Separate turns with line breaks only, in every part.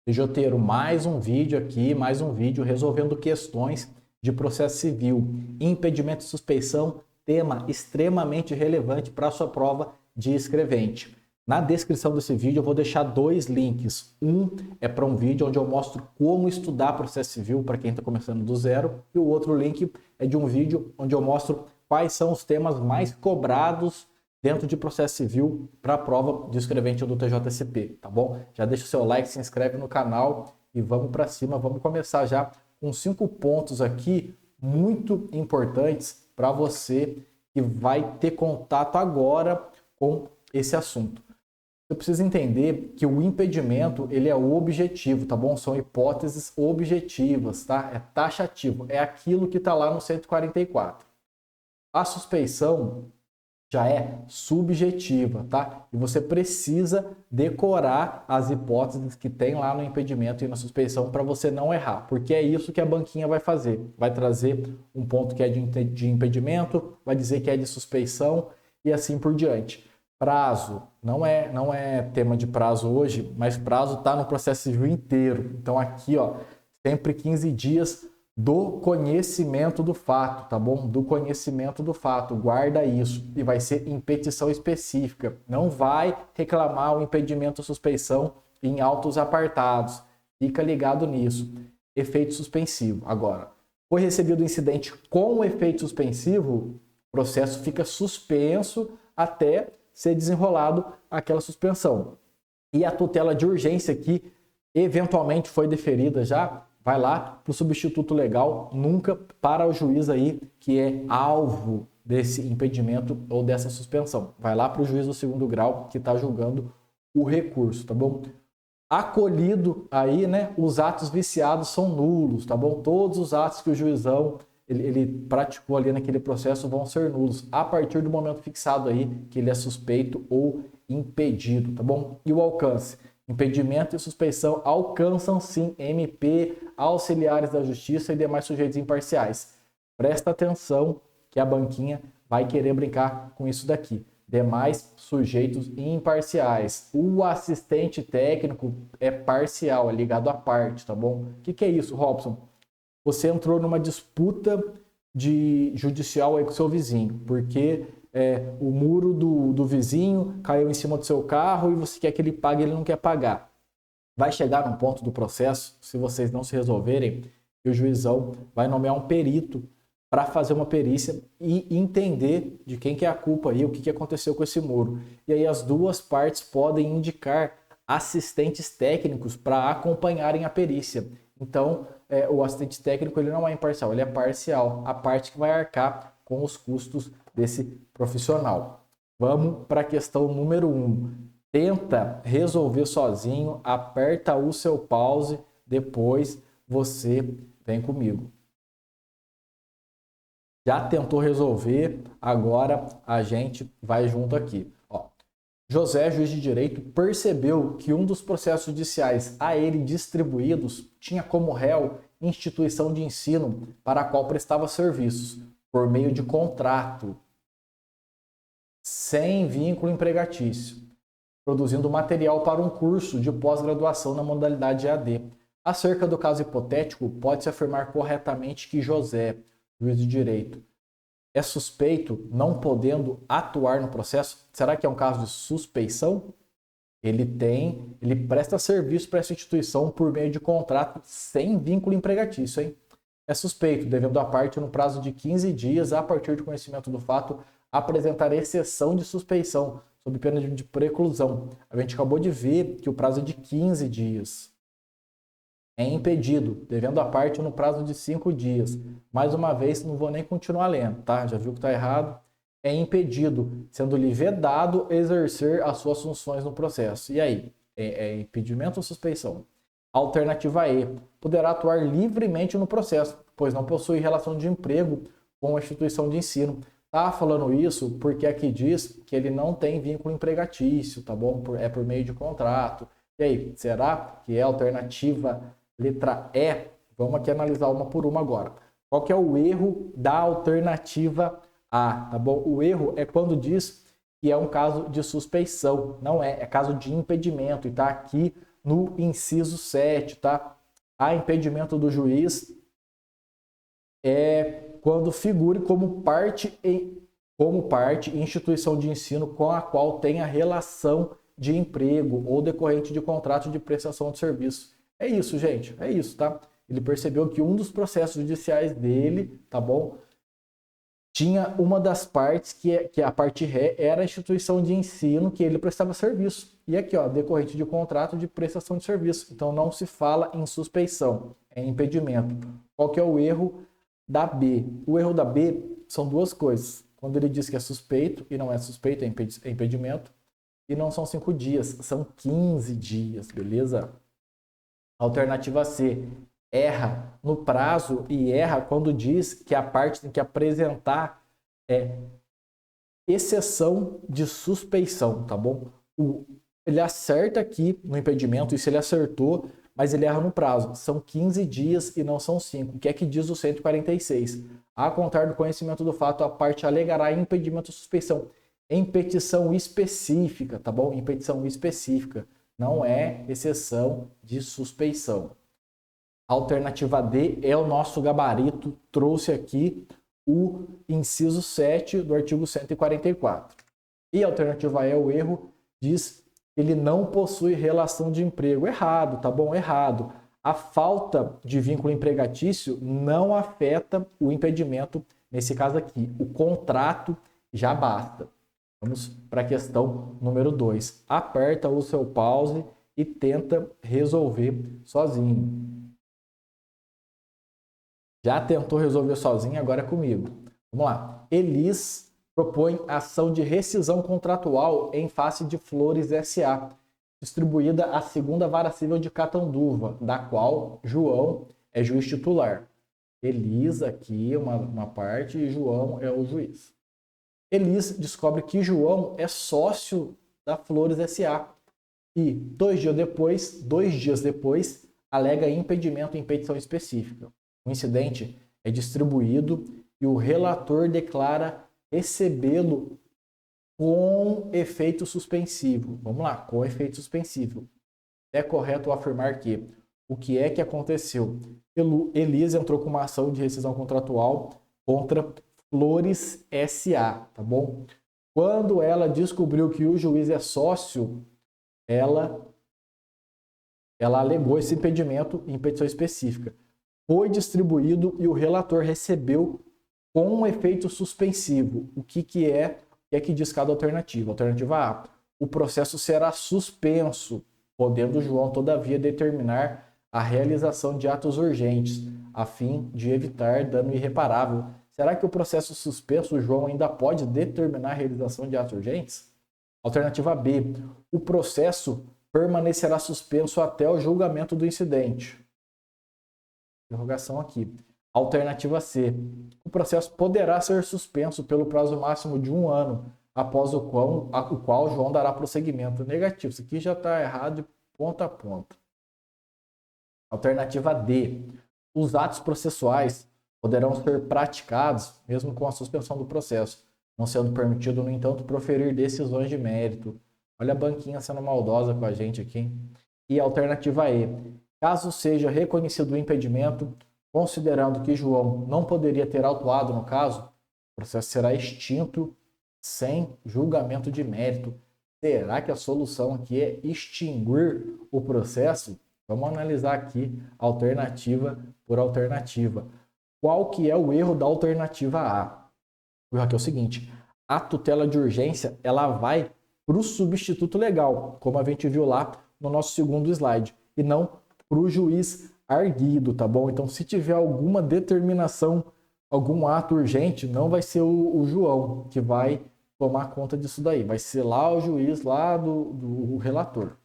TJeiro, mais um vídeo aqui, mais um vídeo resolvendo questões de processo civil. Impedimento de suspeição, tema extremamente relevante para a sua prova de escrevente. Na descrição desse vídeo eu vou deixar dois links. Um é para um vídeo onde eu mostro como estudar processo civil para quem está começando do zero. E o outro link é de um vídeo onde eu mostro quais são os temas mais cobrados dentro de processo civil para a prova de escrevente do TJSP, tá bom? Já deixa o seu like, se inscreve no canal e vamos para cima. Vamos começar já com 5 pontos aqui muito importantes para você que vai ter contato agora com esse assunto. Você precisa entender que o impedimento, ele é objetivo, tá bom? São hipóteses objetivas, tá? É taxativo, é aquilo que está lá no 144. A suspeição já é subjetiva, tá? E você precisa decorar as hipóteses que tem lá no impedimento e na suspeição para você não errar, porque é isso que a banquinha vai fazer. Vai trazer um ponto que é de impedimento, vai dizer que é de suspeição e assim por diante. Prazo, não é tema de prazo hoje, mas prazo está no processo civil inteiro. Então aqui, ó, sempre 15 dias do conhecimento do fato, tá bom? Do conhecimento do fato, guarda isso. E vai ser em petição específica. Não vai reclamar o impedimento ou suspeição em autos apartados. Fica ligado nisso. Efeito suspensivo. Agora, foi recebido o incidente com efeito suspensivo, o processo fica suspenso até ser desenrolado aquela suspensão. E a tutela de urgência que eventualmente foi deferida já, vai lá para o substituto legal, nunca para o juiz aí que é alvo desse impedimento ou dessa suspensão. Vai lá para o juiz do segundo grau que está julgando o recurso, tá bom? Acolhido aí, né, os atos viciados são nulos, tá bom? Todos os atos que o juizão ele praticou ali naquele processo vão ser nulos a partir do momento fixado aí que ele é suspeito ou impedido, tá bom? E o alcance? Impedimento e suspeição alcançam sim MP, auxiliares da justiça e demais sujeitos imparciais. Presta atenção que a banquinha vai querer brincar com isso daqui. Demais sujeitos imparciais. O assistente técnico é parcial, é ligado à parte, tá bom? O que é isso, Robson? Você entrou numa disputa judicial aí com o seu vizinho, porque o muro do vizinho caiu em cima do seu carro e você quer que ele pague e ele não quer pagar. Vai chegar num ponto do processo, se vocês não se resolverem, que o juizão vai nomear um perito para fazer uma perícia e entender de quem que é a culpa aí, o que aconteceu com esse muro. E aí as duas partes podem indicar assistentes técnicos para acompanharem a perícia. Então, o assistente técnico ele não é imparcial, ele é parcial, a parte que vai arcar com os custos desse profissional. Vamos para a questão número 1. Tenta resolver sozinho, aperta o seu pause, depois você vem comigo. Já tentou resolver, agora a gente vai junto aqui. Ó, José, juiz de direito, percebeu que um dos processos judiciais a ele distribuídos tinha como réu instituição de ensino para a qual prestava serviços, por meio de contrato, sem vínculo empregatício, produzindo material para um curso de pós-graduação na modalidade EAD. Acerca do caso hipotético, pode-se afirmar corretamente que José, juiz de direito, é suspeito, não podendo atuar no processo. Será que é um caso de suspeição? Ele presta serviço para essa instituição por meio de contrato sem vínculo empregatício, hein? É suspeito, devendo a parte, no prazo de 15 dias, a partir do conhecimento do fato, apresentar exceção de suspeição, sob pena de preclusão. A gente acabou de ver que o prazo é de 15 dias. É impedido, devendo a parte, no prazo de 5 dias. Mais uma vez, não vou nem continuar lendo, tá? Já viu que está errado? É impedido, sendo-lhe vedado exercer as suas funções no processo. E aí? É impedimento ou suspeição? Alternativa E. Poderá atuar livremente no processo, pois não possui relação de emprego com a instituição de ensino. Tá falando isso porque aqui diz que ele não tem vínculo empregatício, tá bom? É por meio de contrato. E aí, será que é a alternativa letra E? Vamos aqui analisar uma por uma agora. Qual que é o erro da alternativa A, tá bom? O erro é quando diz que é um caso de suspeição, não é caso de impedimento, e tá aqui no inciso 7, tá? Há impedimento do juiz quando figure como parte instituição de ensino com a qual tenha relação de emprego ou decorrente de contrato de prestação de serviço. É isso, gente, é isso, tá? Ele percebeu que um dos processos judiciais dele, tá bom? Tinha uma das partes que a parte ré era a instituição de ensino que ele prestava serviço. E aqui, ó, decorrente de contrato de prestação de serviço. Então não se fala em suspeição, é impedimento. Qual que é o erro da B? O erro da B são duas coisas. Quando ele diz que é suspeito e não é suspeito, é impedimento. E não são 5 dias, são 15 dias, beleza? Alternativa C, erra no prazo e erra quando diz que a parte tem que apresentar exceção de suspeição, tá bom? Ele acerta aqui no impedimento, isso ele acertou, mas ele erra no prazo. São 15 dias e não são 5. O que é que diz o 146? A contar do conhecimento do fato, a parte alegará impedimento ou suspeição em petição específica, tá bom? Em petição específica. Não é exceção de suspeição. Alternativa D é o nosso gabarito, trouxe aqui o inciso 7 do artigo 144. E a alternativa E, o erro, diz que ele não possui relação de emprego. Errado, tá bom? Errado. A falta de vínculo empregatício não afeta o impedimento, nesse caso aqui. O contrato já basta. Vamos para a questão número 2. Aperta o seu pause e tenta resolver sozinho. Já tentou resolver sozinho, agora é comigo. Vamos lá. Elis propõe ação de rescisão contratual em face de Flores S.A., distribuída à segunda vara civil de Catanduva, da qual João é juiz titular. Elis aqui é uma parte e João é o juiz. Elis descobre que João é sócio da Flores S.A. e 2 dias depois, alega impedimento em petição específica. O incidente é distribuído e o relator declara recebê-lo com efeito suspensivo. Vamos lá, com efeito suspensivo. É correto afirmar que o que é que aconteceu? Elis entrou com uma ação de rescisão contratual contra Flores S.A., tá bom? Quando ela descobriu que o juiz é sócio, ela alegou esse impedimento em petição específica. Foi distribuído e o relator recebeu com um efeito suspensivo. O que diz cada alternativa? Alternativa A, o processo será suspenso, podendo João, todavia, determinar a realização de atos urgentes, a fim de evitar dano irreparável. Será que o processo suspenso, o João ainda pode determinar a realização de atos urgentes? Alternativa B, o processo permanecerá suspenso até o julgamento do incidente. Interrogação aqui. Alternativa C, o processo poderá ser suspenso pelo prazo máximo de 1 ano, após o qual João dará prosseguimento. Negativo, isso aqui já está errado de ponta a ponta. Alternativa D, os atos processuais poderão ser praticados mesmo com a suspensão do processo, não sendo permitido, no entanto, proferir decisões de mérito. Olha a banquinha sendo maldosa com a gente aqui. E alternativa E, caso seja reconhecido o impedimento, considerando que João não poderia ter autuado no caso, o processo será extinto sem julgamento de mérito. Será que a solução aqui é extinguir o processo? Vamos analisar aqui alternativa por alternativa. Qual que é o erro da alternativa A? O erro aqui é o seguinte, a tutela de urgência ela vai para o substituto legal, como a gente viu lá no nosso segundo slide, e não para o juiz arguido, tá bom? Então, se tiver alguma determinação, algum ato urgente, não vai ser o João que vai tomar conta disso daí, vai ser lá o juiz lá do relator.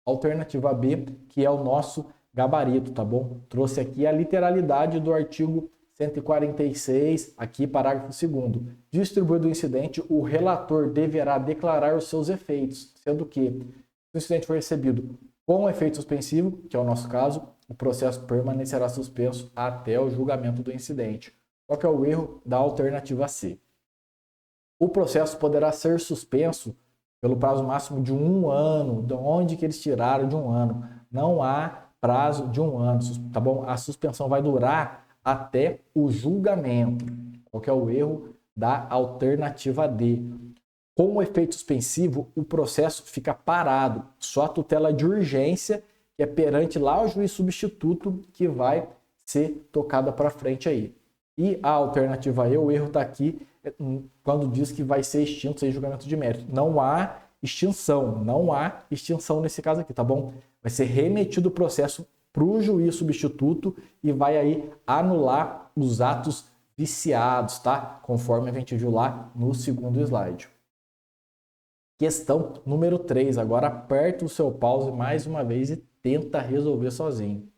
Alternativa B, que é o nosso gabarito, tá bom? Trouxe aqui a literalidade do artigo 146, aqui parágrafo 2º. Distribuído o incidente, o relator deverá declarar os seus efeitos, sendo que, se o incidente for recebido com efeito suspensivo, que é o nosso caso, o processo permanecerá suspenso até o julgamento do incidente. Qual que é o erro da alternativa C? O processo poderá ser suspenso pelo prazo máximo de 1 ano. De onde que eles tiraram de 1 ano? Não há prazo de 1 ano, tá bom? A suspensão vai durar até o julgamento. Qual que é o erro da alternativa D? Com o efeito suspensivo, o processo fica parado. Só a tutela de urgência, que é perante lá o juiz substituto, que vai ser tocada para frente aí. E a alternativa E, o erro está aqui quando diz que vai ser extinto sem julgamento de mérito. Não há extinção nesse caso aqui, tá bom? Vai ser remetido o processo para o juiz substituto e vai aí anular os atos viciados, tá? Conforme a gente viu lá no segundo slide. Questão número 3. Agora aperta o seu pause mais uma vez e tenta resolver sozinho.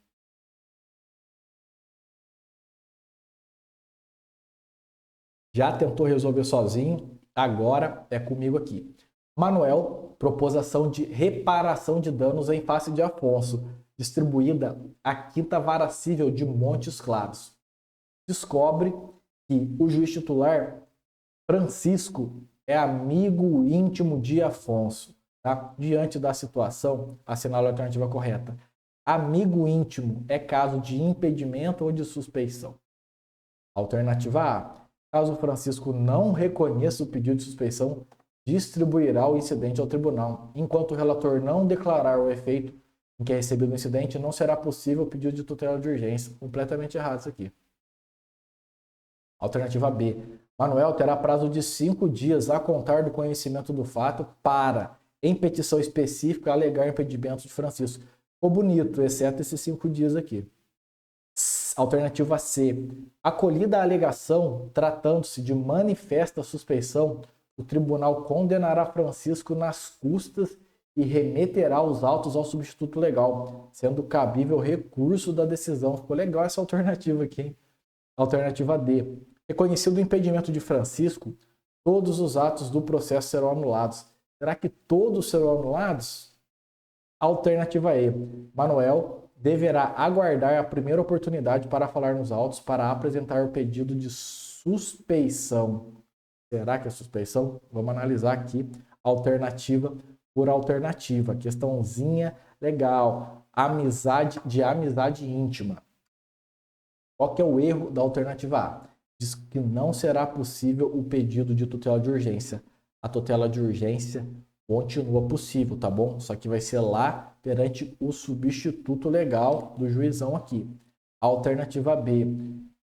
Já tentou resolver sozinho? Agora é comigo aqui. Manuel propôs ação de reparação de danos em face de Afonso, distribuída à quinta vara cível de Montes Claros. Descobre que o juiz titular, Francisco, é amigo íntimo de Afonso. Tá? Diante da situação, assinala a alternativa correta. Amigo íntimo é caso de impedimento ou de suspeição? Alternativa A. Caso Francisco não reconheça o pedido de suspeição, distribuirá o incidente ao tribunal. Enquanto o relator não declarar o efeito em que é recebido o incidente, não será possível o pedido de tutela de urgência. Completamente errado isso aqui. Alternativa B. Manuel terá prazo de 5 dias a contar do conhecimento do fato para, em petição específica, alegar impedimento de Francisco. Ficou bonito, exceto esses 5 dias aqui. Alternativa C. Acolhida a alegação, tratando-se de manifesta suspeição, o tribunal condenará Francisco nas custas e remeterá os autos ao substituto legal, sendo cabível recurso da decisão. Ficou legal essa alternativa aqui, hein? Alternativa D. Reconhecido o impedimento de Francisco, todos os atos do processo serão anulados. Será que todos serão anulados? Alternativa E. Manuel deverá aguardar a primeira oportunidade para falar nos autos para apresentar o pedido de suspeição. Será que é suspeição? Vamos analisar aqui alternativa por alternativa. Questãozinha legal. Amizade íntima. Qual que é o erro da alternativa A? Diz que não será possível o pedido de tutela de urgência. A tutela de urgência continua possível, tá bom? Só que vai ser lá perante o substituto legal do juizão aqui. A alternativa B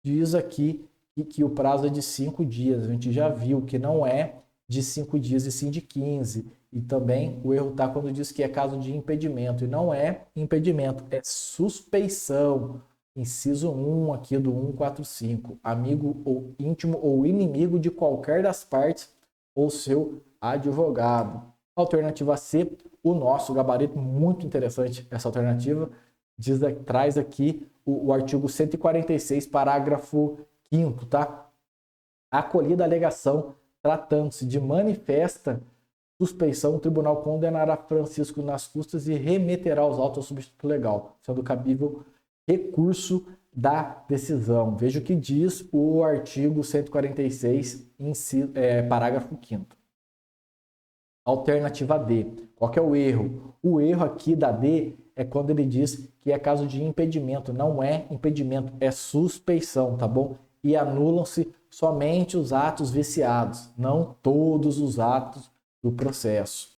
diz aqui que o prazo é de 5 dias. A gente já viu que não é de 5 dias e sim de 15. E também o erro está quando diz que é caso de impedimento. E não é impedimento, é suspeição. Inciso 1 aqui do 145. Amigo ou íntimo ou inimigo de qualquer das partes ou seu advogado. Alternativa C, o nosso gabarito, muito interessante essa alternativa, traz aqui o artigo 146, parágrafo 5º, tá? Acolhida a alegação, tratando-se de manifesta suspeição, o tribunal condenará Francisco nas custas e remeterá os autos ao substituto legal, sendo cabível recurso da decisão. Veja o que diz o artigo 146, parágrafo 5º. Alternativa D. Qual que é o erro? O erro aqui da D é quando ele diz que é caso de impedimento. Não é impedimento, é suspeição, tá bom? E anulam-se somente os atos viciados, não todos os atos do processo.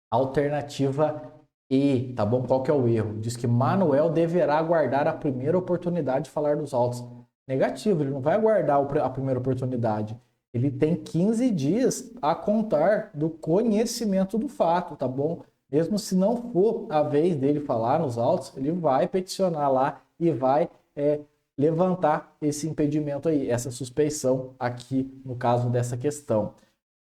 Alternativa E, tá bom? Qual que é o erro? Diz que Manuel deverá aguardar a primeira oportunidade de falar dos autos. Negativo, ele não vai aguardar a primeira oportunidade. Ele tem 15 dias a contar do conhecimento do fato, tá bom? Mesmo se não for a vez dele falar nos autos, ele vai peticionar lá e vai levantar esse impedimento aí, essa suspeição aqui no caso dessa questão.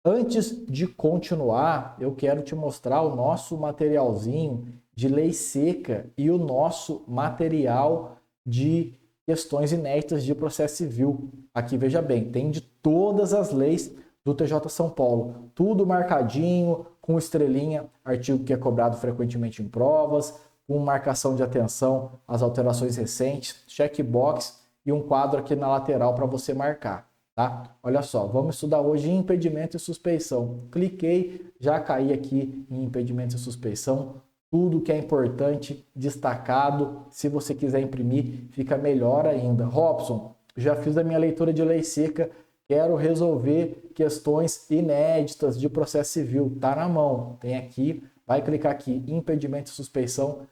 Antes de continuar, eu quero te mostrar o nosso materialzinho de lei seca e o nosso material de questões inéditas de processo civil. Aqui, veja bem, tem de todas as leis do TJ São Paulo. Tudo marcadinho, com estrelinha, artigo que é cobrado frequentemente em provas, com marcação de atenção às alterações recentes, checkbox e um quadro aqui na lateral para você marcar. Tá? Olha só, vamos estudar hoje impedimento e suspeição. Cliquei, já caí aqui em impedimento e suspeição. tudo que é importante, destacado. Se você quiser imprimir, fica melhor ainda. Robson, já fiz a minha leitura de lei seca, quero resolver questões inéditas de processo civil. Tá na mão, tem aqui, vai clicar aqui, impedimento e suspeição.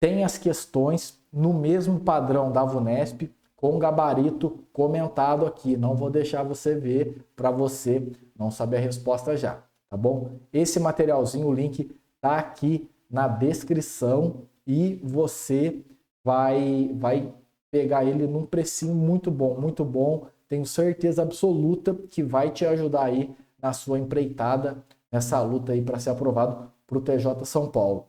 Tem as questões no mesmo padrão da VUNESP, com gabarito comentado aqui. Não vou deixar você ver para você não saber a resposta já, tá bom? Esse materialzinho, o link tá aqui na descrição e você vai pegar ele num precinho muito bom, muito bom. Tenho certeza absoluta que vai te ajudar aí na sua empreitada, nessa luta aí para ser aprovado para o TJ São Paulo.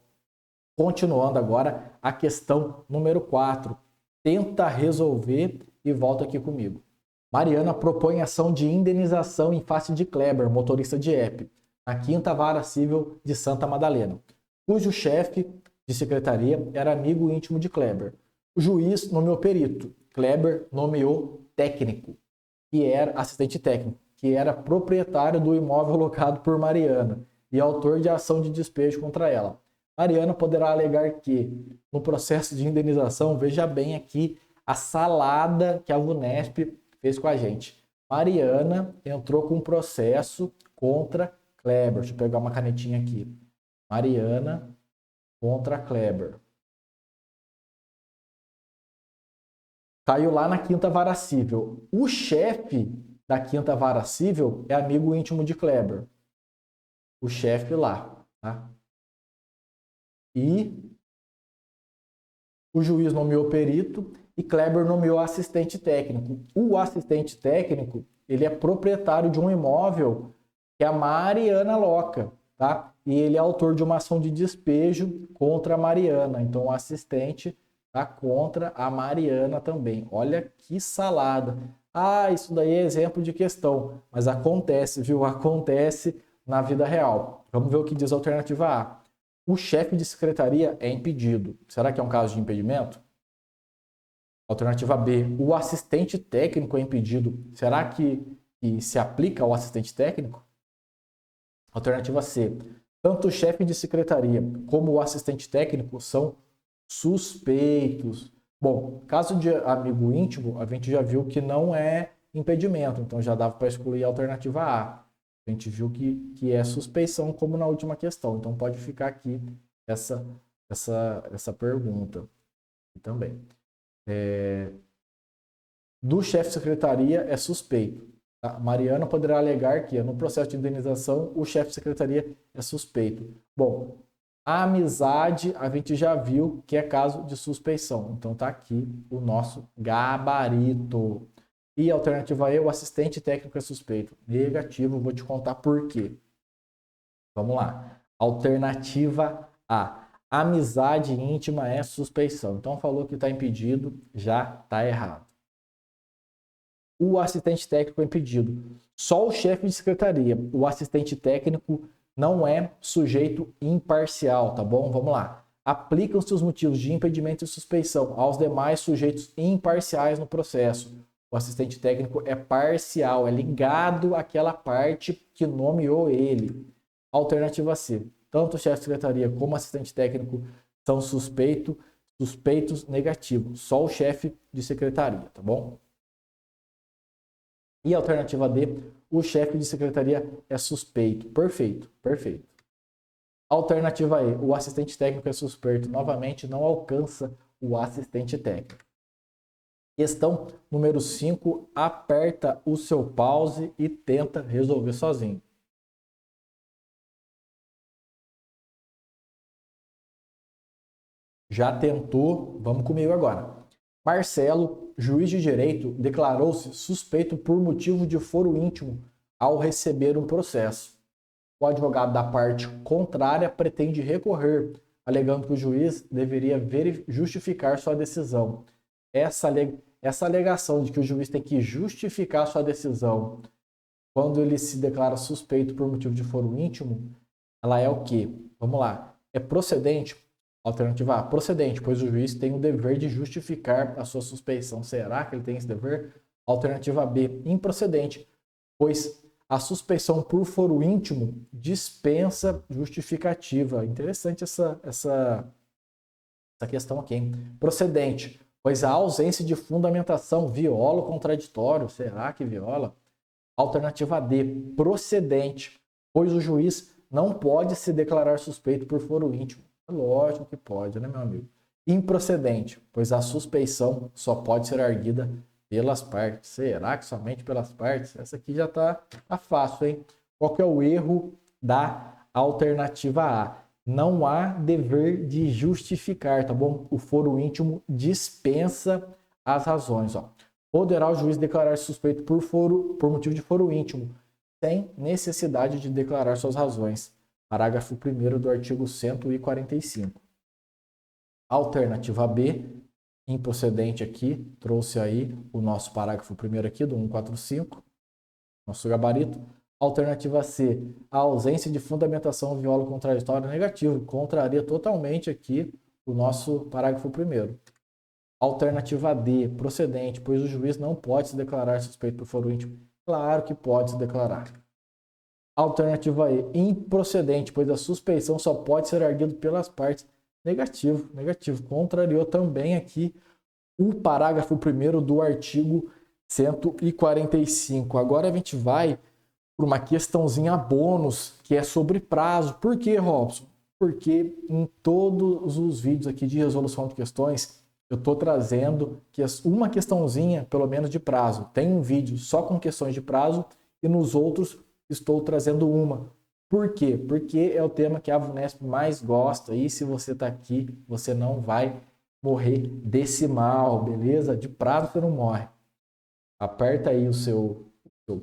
Continuando agora, a questão número 4. Tenta resolver e volta aqui comigo. Mariana propõe ação de indenização em face de Kleber, motorista de app, na 5ª Vara Civil de Santa Madalena, cujo chefe de secretaria era amigo íntimo de Kleber. O juiz nomeou perito, Kleber nomeou técnico, que era assistente técnico, que era proprietário do imóvel locado por Mariana e autor de ação de despejo contra ela. Mariana poderá alegar que, no processo de indenização, veja bem aqui a salada que a VUNESP fez com a gente. Mariana entrou com um processo contra Kleber. Deixa eu pegar uma canetinha aqui. Mariana contra Kleber. Caiu lá na 5ª Vara Civil. O chefe da 5ª Vara Civil é amigo íntimo de Kleber. O chefe lá, tá? E o juiz nomeou perito e Kleber nomeou assistente técnico. O assistente técnico, ele é proprietário de um imóvel que a Mariana loca, tá? E ele é autor de uma ação de despejo contra a Mariana. Então, o assistente tá contra a Mariana também. Olha que salada. Ah, isso daí é exemplo de questão. Mas acontece, viu? Acontece na vida real. Vamos ver o que diz a alternativa A. O chefe de secretaria é impedido. Será que é um caso de impedimento? Alternativa B. O assistente técnico é impedido. Será que se aplica ao assistente técnico? Alternativa C. Tanto o chefe de secretaria como o assistente técnico são suspeitos. Bom, caso de amigo íntimo, a gente já viu que não é impedimento. Então já dava para excluir a alternativa A. A gente viu que é suspeição, como na última questão. Então, pode ficar aqui essa pergunta também. Do chefe de secretaria é suspeito. Tá? Mariana poderá alegar que, no processo de indenização, o chefe de secretaria é suspeito. Bom, a amizade, a gente já viu que é caso de suspeição. Então, está aqui o nosso gabarito. E a alternativa E, o assistente técnico é suspeito. Negativo, vou te contar por quê. Vamos lá. Alternativa A. Amizade íntima é suspeição. Então, falou que está impedido, já está errado. O assistente técnico é impedido. Só o chefe de secretaria. O assistente técnico não é sujeito imparcial, tá bom? Vamos lá. Aplicam-se os motivos de impedimento e suspeição aos demais sujeitos imparciais no processo. O assistente técnico é parcial, é ligado àquela parte que nomeou ele. Alternativa C. Tanto o chefe de secretaria como o assistente técnico são suspeitos negativos. Só o chefe de secretaria, tá bom? E a alternativa D. O chefe de secretaria é suspeito. Perfeito, perfeito. Alternativa E. O assistente técnico é suspeito. Novamente, não alcança o assistente técnico. Questão número 5, aperta o seu pause e tenta resolver sozinho. Já tentou? Vamos comigo agora. Marcelo, juiz de direito, declarou-se suspeito por motivo de foro íntimo ao receber um processo. O advogado da parte contrária pretende recorrer, alegando que o juiz deveria justificar sua decisão. Essa alegação de que o juiz tem que justificar sua decisão quando ele se declara suspeito por motivo de foro íntimo, ela é o quê? Vamos lá. É procedente? Alternativa A, procedente, pois o juiz tem o dever de justificar a sua suspeição. Será que ele tem esse dever? Alternativa B, improcedente, pois A suspeição por foro íntimo dispensa justificativa. Interessante essa questão aqui, hein? Procedente, pois a ausência de fundamentação viola o contraditório. Será que viola? Alternativa D, procedente, pois o juiz não pode se declarar suspeito por foro íntimo. Lógico que pode, né, meu amigo? Improcedente, pois a suspeição só pode ser arguida pelas partes. Será que somente pelas partes? Essa aqui já tá fácil, hein? Qual que é o erro da alternativa A? Não há dever de justificar, tá bom? O foro íntimo dispensa as razões, ó. Poderá o juiz declarar suspeito por motivo de foro íntimo, sem necessidade de declarar suas razões. Parágrafo 1º do artigo 145. Alternativa B, improcedente aqui, trouxe aí o nosso parágrafo 1º aqui do 145, nosso gabarito. Alternativa C, a ausência de fundamentação viola o contraditório negativo, contraria totalmente aqui o nosso parágrafo 1º. Alternativa D, procedente, pois o juiz não pode se declarar suspeito por foro íntimo. Claro que pode se declarar. Alternativa E, improcedente, pois a suspeição só pode ser arguida pelas partes. Negativo. Contrariou também aqui o parágrafo 1º do artigo 145. Agora a gente vai para uma questãozinha bônus, que é sobre prazo. Por que, Robson? Porque em todos os vídeos aqui de resolução de questões, eu estou trazendo uma questãozinha, pelo menos, de prazo. Tem um vídeo só com questões de prazo e nos outros estou trazendo uma. Por quê? Porque é o tema que a VUNESP mais gosta e se você está aqui, você não vai morrer desse mal, beleza? De prazo você não morre. Aperta aí o seu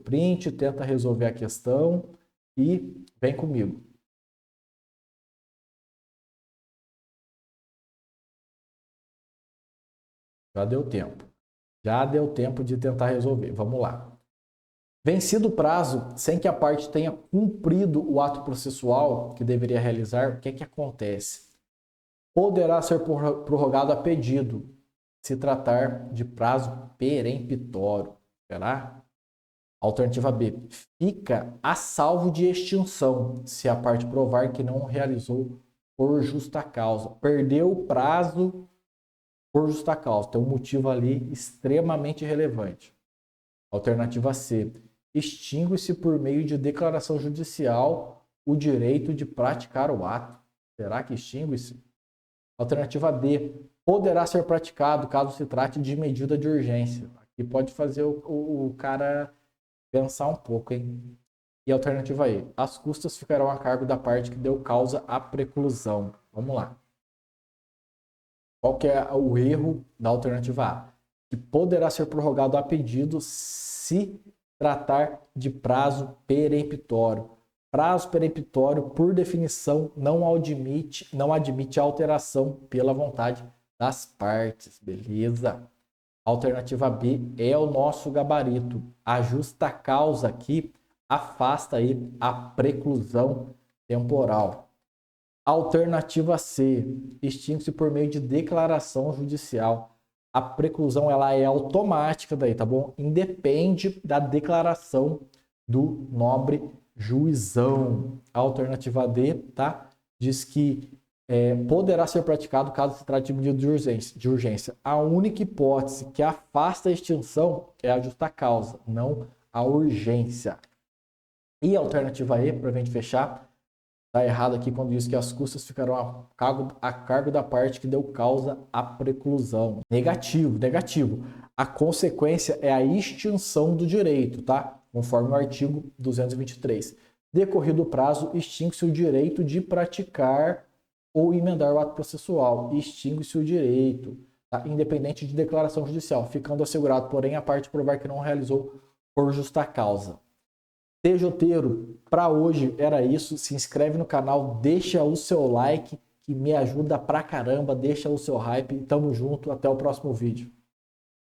print, tenta resolver a questão e vem comigo. Já deu tempo de tentar resolver. Vamos lá. Vencido o prazo, sem que a parte tenha cumprido o ato processual que deveria realizar, o que é que acontece? Poderá ser prorrogado a pedido, se tratar de prazo peremptório. Será? Alternativa B. Fica a salvo de extinção, se a parte provar que não realizou por justa causa. Perdeu o prazo por justa causa. Tem um motivo ali extremamente relevante. Alternativa C. Extingue-se por meio de declaração judicial o direito de praticar o ato. Será que extingue-se? Alternativa D. Poderá ser praticado caso se trate de medida de urgência. Aqui pode fazer o cara pensar um pouco, hein? E alternativa E. As custas ficarão a cargo da parte que deu causa à preclusão. Vamos lá. Qual que é o erro da alternativa A? Que poderá ser prorrogado a pedido se tratar de prazo peremptório. Prazo peremptório, por definição, não admite alteração pela vontade das partes, beleza? Alternativa B é o nosso gabarito. A justa causa aqui afasta aí a preclusão temporal. Alternativa C, extingue-se por meio de declaração judicial. A preclusão ela é automática daí, tá bom? Independe da declaração do nobre juizão. A alternativa D, tá? Diz que poderá ser praticado caso se trate de medida de urgência. A única hipótese que afasta a extinção é a justa causa, não a urgência. E a alternativa E, para a gente fechar, está errado aqui quando diz que as custas ficarão a cargo da parte que deu causa à preclusão. Negativo. A consequência é a extinção do direito, tá? Conforme o artigo 223. Decorrido o prazo, extingue-se o direito de praticar ou emendar o ato processual. Extingue-se o direito, tá? Independente de declaração judicial, ficando assegurado, porém, a parte provar que não realizou por justa causa. TJoteiro, para hoje era isso. Se inscreve no canal, deixa o seu like, que me ajuda pra caramba, deixa o seu hype. Tamo junto, até o próximo vídeo.